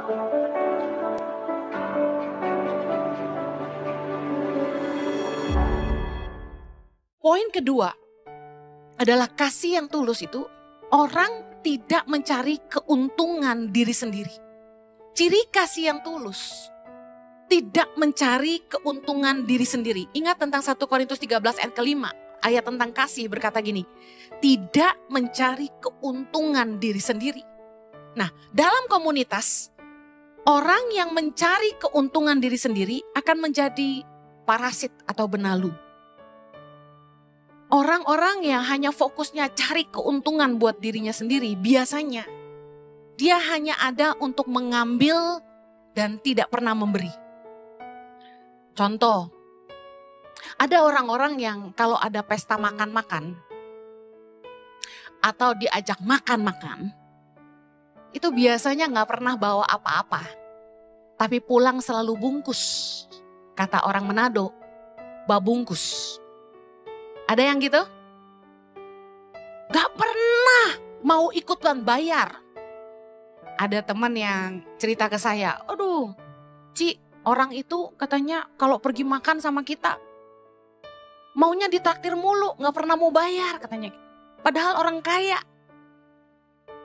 Poin kedua adalah kasih yang tulus itu orang tidak mencari keuntungan diri sendiri. Ciri kasih yang tulus tidak mencari keuntungan diri sendiri. Ingat tentang 1 Korintus 13 ayat ke-5. Ayat tentang kasih berkata gini, tidak mencari keuntungan diri sendiri. Nah, dalam komunitas, orang yang mencari keuntungan diri sendiri akan menjadi parasit atau benalu. Orang-orang yang hanya fokusnya cari keuntungan buat dirinya sendiri, biasanya dia hanya ada untuk mengambil dan tidak pernah memberi. Contoh, ada orang-orang yang kalau ada pesta makan-makan atau diajak makan-makan, itu biasanya gak pernah bawa apa-apa, tapi pulang selalu bungkus. Kata orang Manado, babungkus. Ada yang gitu? Gak pernah mau ikutan bayar. Ada teman yang cerita ke saya, aduh Ci, orang itu katanya kalau pergi makan sama kita, maunya ditraktir mulu, gak pernah mau bayar katanya. Padahal orang kaya.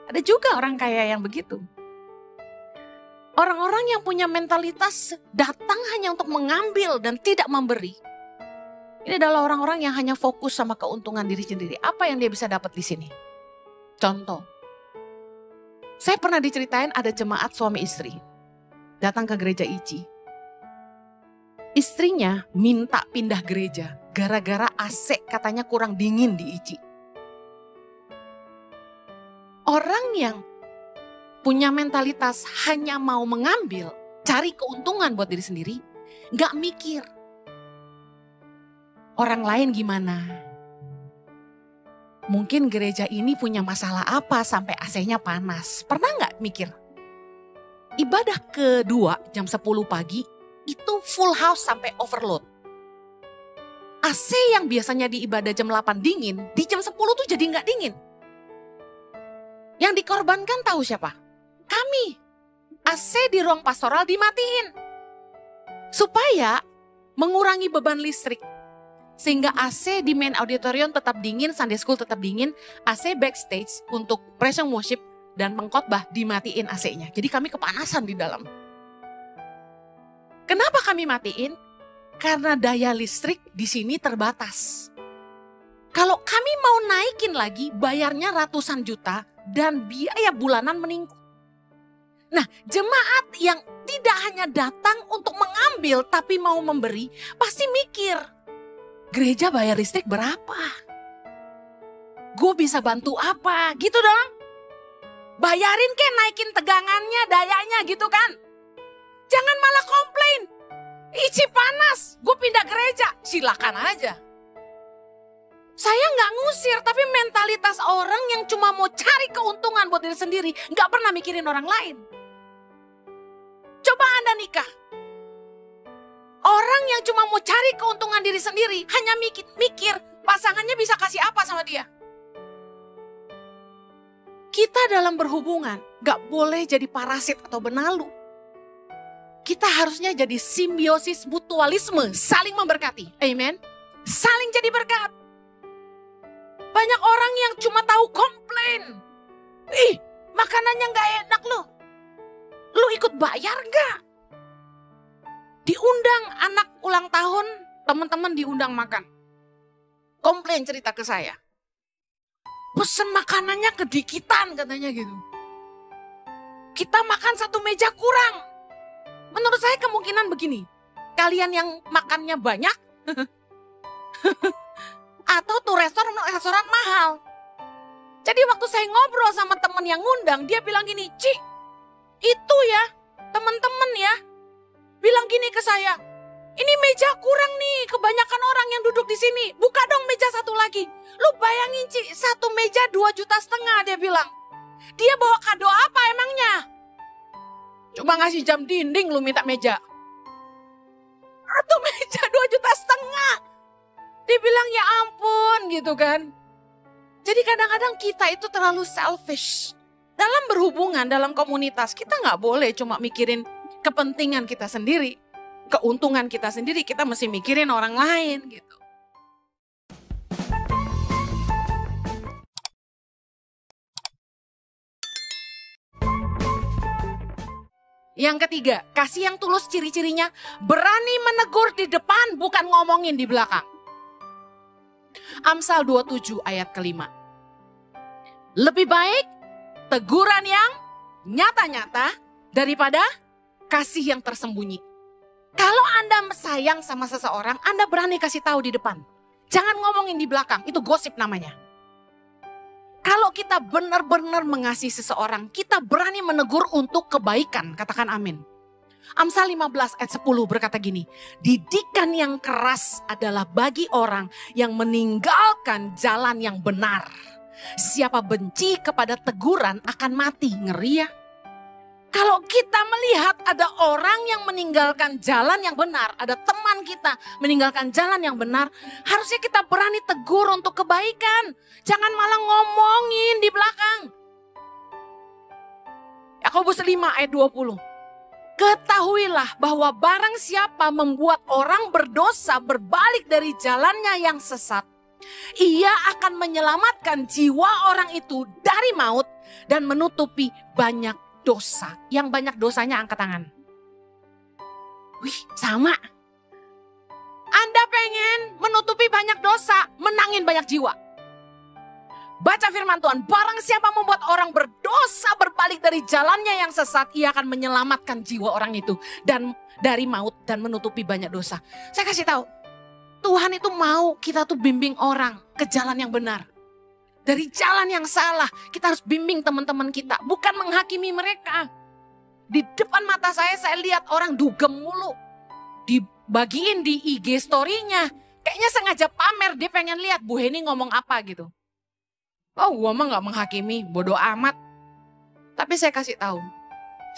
Ada juga orang kaya yang begitu. Orang-orang yang punya mentalitas datang hanya untuk mengambil dan tidak memberi. Ini adalah orang-orang yang hanya fokus sama keuntungan diri sendiri. Apa yang dia bisa dapat di sini? Contoh, saya pernah diceritain ada jemaat suami istri datang ke gereja ICI. Istrinya minta pindah gereja gara-gara AC katanya kurang dingin di ICI. Orang yang punya mentalitas hanya mau mengambil, cari keuntungan buat diri sendiri, gak mikir orang lain gimana. Mungkin gereja ini punya masalah apa sampai AC-nya panas. Pernah gak mikir? Ibadah kedua jam 10 pagi itu full house sampai overload. AC yang biasanya di ibadah jam 8 dingin, di jam 10 tuh jadi gak dingin. Yang dikorbankan tahu siapa? Kami. AC di ruang pastoral dimatiin. Supaya mengurangi beban listrik. Sehingga AC di main auditorium tetap dingin, Sunday school tetap dingin, AC backstage untuk praise and worship dan pengkhotbah dimatiin AC-nya. Jadi kami kepanasan di dalam. Kenapa kami matiin? Karena daya listrik di sini terbatas. Kalau kami mau naikin lagi, bayarnya ratusan juta dan biaya bulanan meningkat. Nah, jemaat yang tidak hanya datang untuk mengambil tapi mau memberi, pasti mikir, gereja bayar listrik berapa? Gue bisa bantu apa? Gitu dong. Bayarin ke naikin tegangannya, dayanya gitu kan. Jangan malah komplain. Ici panas, gue pindah gereja. Silakan aja. Saya gak ngusir, tapi mentalitas orang yang cuma mau cari keuntungan buat diri sendiri, gak pernah mikirin orang lain. Coba Anda nikah. Orang yang cuma mau cari keuntungan diri sendiri, hanya mikir pasangannya bisa kasih apa sama dia. Kita dalam berhubungan gak boleh jadi parasit atau benalu. Kita harusnya jadi simbiosis mutualisme, saling memberkati. Amen. Saling jadi berkat. Banyak orang yang cuma tahu komplain. Ih, makanannya gak enak loh. Lu ikut bayar gak? Diundang anak ulang tahun, teman-teman diundang makan. Komplain cerita ke saya. Pesen makanannya kedikitan katanya gitu. Kita makan satu meja kurang. Menurut saya kemungkinan begini. Kalian yang makannya banyak. Atau tuh restoran mahal. Jadi waktu saya ngobrol sama teman yang ngundang, dia bilang gini, Ci, itu ya teman-teman ya. Bilang gini ke saya, ini meja kurang nih, kebanyakan orang yang duduk di sini. Buka dong meja satu lagi. Lu bayangin Ci, satu meja 2,5 juta dia bilang. Dia bawa kado apa emangnya? Cuma ngasih jam dinding lu minta meja. Satu meja 2,5 juta. Dia bilang ya ampun gitu kan. Jadi kadang-kadang kita itu terlalu selfish. Dalam berhubungan, dalam komunitas, kita nggak boleh cuma mikirin kepentingan kita sendiri, keuntungan kita sendiri, kita mesti mikirin orang lain gitu. Yang ketiga, kasih yang tulus ciri-cirinya berani menegur di depan, bukan ngomongin di belakang. Amsal 27 ayat kelima. Lebih baik teguran yang nyata-nyata daripada kasih yang tersembunyi. Kalau Anda sayang sama seseorang, Anda berani kasih tahu di depan. Jangan ngomongin di belakang, itu gosip namanya. Kalau kita benar-benar mengasihi seseorang, kita berani menegur untuk kebaikan, katakan amin. Amsal 15 ayat 10 berkata gini, didikan yang keras adalah bagi orang yang meninggalkan jalan yang benar. Siapa benci kepada teguran akan mati. Ngeri ya. Kalau kita melihat ada orang yang meninggalkan jalan yang benar, ada teman kita meninggalkan jalan yang benar, harusnya kita berani tegur untuk kebaikan. Jangan malah ngomongin di belakang. Yakobus 5 ayat 20. Ketahuilah bahwa barang siapa membuat orang berdosa berbalik dari jalannya yang sesat, ia akan menyelamatkan jiwa orang itu dari maut dan menutupi banyak dosa. Yang banyak dosanya angkat tangan. Wih, sama. Anda pengen menutupi banyak dosa, menangin banyak jiwa. Baca firman Tuhan, barang siapa membuat orang berdosa berbalik dari jalannya yang sesat, ia akan menyelamatkan jiwa orang itu dan dari maut dan menutupi banyak dosa. Saya kasih tahu, Tuhan itu mau kita tuh bimbing orang ke jalan yang benar. Dari jalan yang salah, kita harus bimbing teman-teman kita, bukan menghakimi mereka. Di depan mata saya lihat orang dugem mulu. Dibagiin di IG story-nya. Kayaknya sengaja pamer, dia pengen lihat Bu Heni ngomong apa gitu. Oh, gua mah gak menghakimi, bodoh amat. Tapi saya kasih tahu,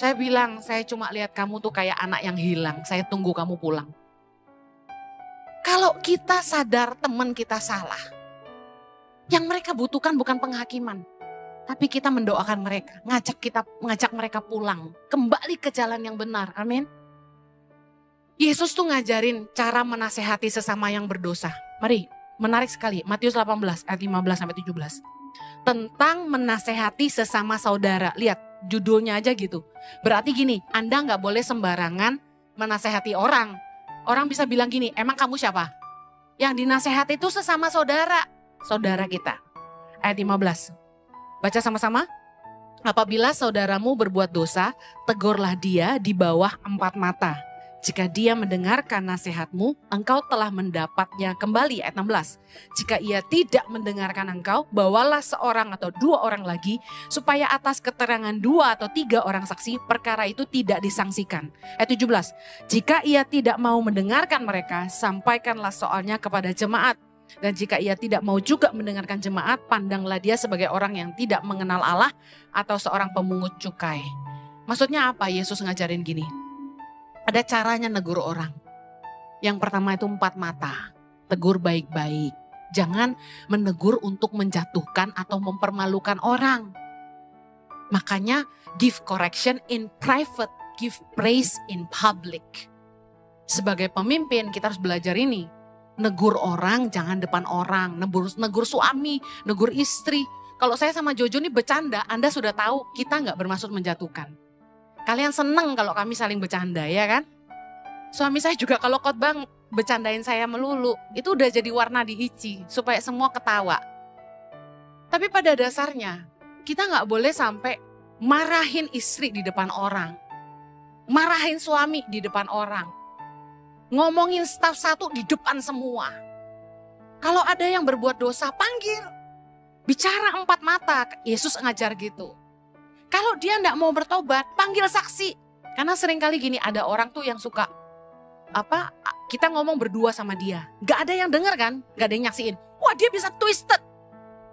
saya bilang saya cuma lihat kamu tuh kayak anak yang hilang, saya tunggu kamu pulang. Kalau kita sadar teman kita salah, yang mereka butuhkan bukan penghakiman, tapi kita mendoakan mereka, ngajak mereka pulang, kembali ke jalan yang benar. Amin. Yesus tuh ngajarin cara menasehati sesama yang berdosa. Mari, menarik sekali. Matius 18 ayat 15 sampai 17. Tentang menasehati sesama saudara. Lihat judulnya aja gitu. Berarti gini, Anda gak boleh sembarangan menasehati orang. Orang bisa bilang gini, emang kamu siapa? Yang dinasehati itu sesama saudara. Saudara kita. Ayat 15. Baca sama-sama. Apabila saudaramu berbuat dosa, tegurlah dia di bawah 4 mata. Jika dia mendengarkan nasihatmu, engkau telah mendapatnya kembali. Ayat 16. Jika ia tidak mendengarkan engkau, bawalah seorang atau 2 orang lagi, supaya atas keterangan 2 atau 3 orang saksi, perkara itu tidak disangsikan. Ayat 17. Jika ia tidak mau mendengarkan mereka, sampaikanlah soalnya kepada jemaat. Dan jika ia tidak mau juga mendengarkan jemaat, pandanglah dia sebagai orang yang tidak mengenal Allah atau seorang pemungut cukai. Maksudnya apa Yesus ngajarin gini? Ada caranya negur orang. Yang pertama itu 4 mata. Tegur baik-baik. Jangan menegur untuk menjatuhkan atau mempermalukan orang. Makanya give correction in private, give praise in public. Sebagai pemimpin kita harus belajar ini. Negur orang jangan depan orang. Negur suami, negur istri. Kalau saya sama Jojo ini bercanda, Anda sudah tahu kita nggak bermaksud menjatuhkan. Kalian seneng kalau kami saling bercanda ya kan? Suami saya juga kalau khotbah bercandain saya melulu. Itu udah jadi warna di ICI supaya semua ketawa. Tapi pada dasarnya kita nggak boleh sampai marahin istri di depan orang. Marahin suami di depan orang. Ngomongin staf satu di depan semua. Kalau ada yang berbuat dosa panggil. Bicara 4 mata. Yesus ngajar gitu. Kalau dia enggak mau bertobat, panggil saksi. Karena seringkali gini, ada orang tuh yang suka, kita ngomong berdua sama dia. Gak ada yang denger kan, gak ada yang nyaksiin. Wah dia bisa twisted.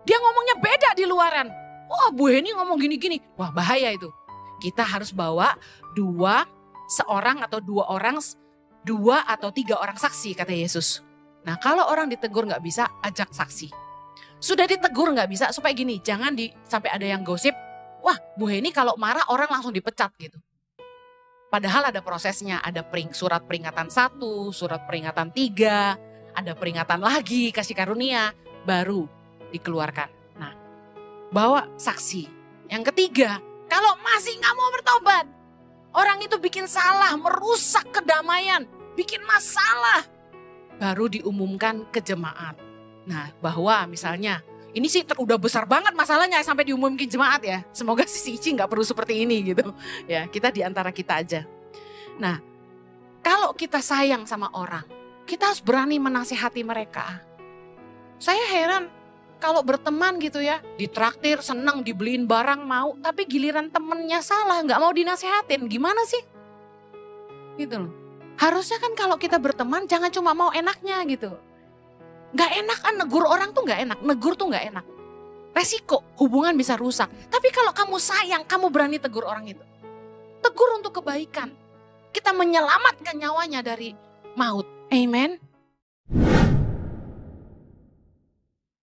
Dia ngomongnya beda di luaran. Wah Bu Heni ngomong gini-gini. Wah bahaya itu. Kita harus bawa 2 atau 3 orang saksi kata Yesus. Nah kalau orang ditegur gak bisa, ajak saksi. Sudah ditegur gak bisa, supaya gini, jangan sampai ada yang gosip. wah Bu Heni kalau marah orang langsung dipecat gitu. Padahal ada prosesnya, ada surat peringatan 1, surat peringatan 3, ada peringatan lagi, kasih karunia, baru dikeluarkan. Nah, bawa saksi. Yang ketiga, kalau masih nggak mau bertobat, orang itu bikin salah, merusak kedamaian, bikin masalah, baru diumumkan ke jemaat. Nah, bahwa misalnya, ini sih udah besar banget masalahnya sampai diumumkan jemaat ya. Semoga si Ici nggak perlu seperti ini gitu. Ya, kita di antara kita aja. Nah, kalau kita sayang sama orang, kita harus berani menasihati mereka. Saya heran kalau berteman gitu ya, ditraktir, senang, dibeliin barang mau, tapi giliran temennya salah, nggak mau dinasehatin, gimana sih? Gitu loh. Harusnya kan kalau kita berteman jangan cuma mau enaknya gitu. Nggak enak kan, negur orang tuh nggak enak, negur tuh nggak enak. Resiko, hubungan bisa rusak. Tapi kalau kamu sayang, kamu berani tegur orang itu. Tegur untuk kebaikan. Kita menyelamatkan nyawanya dari maut. Amen.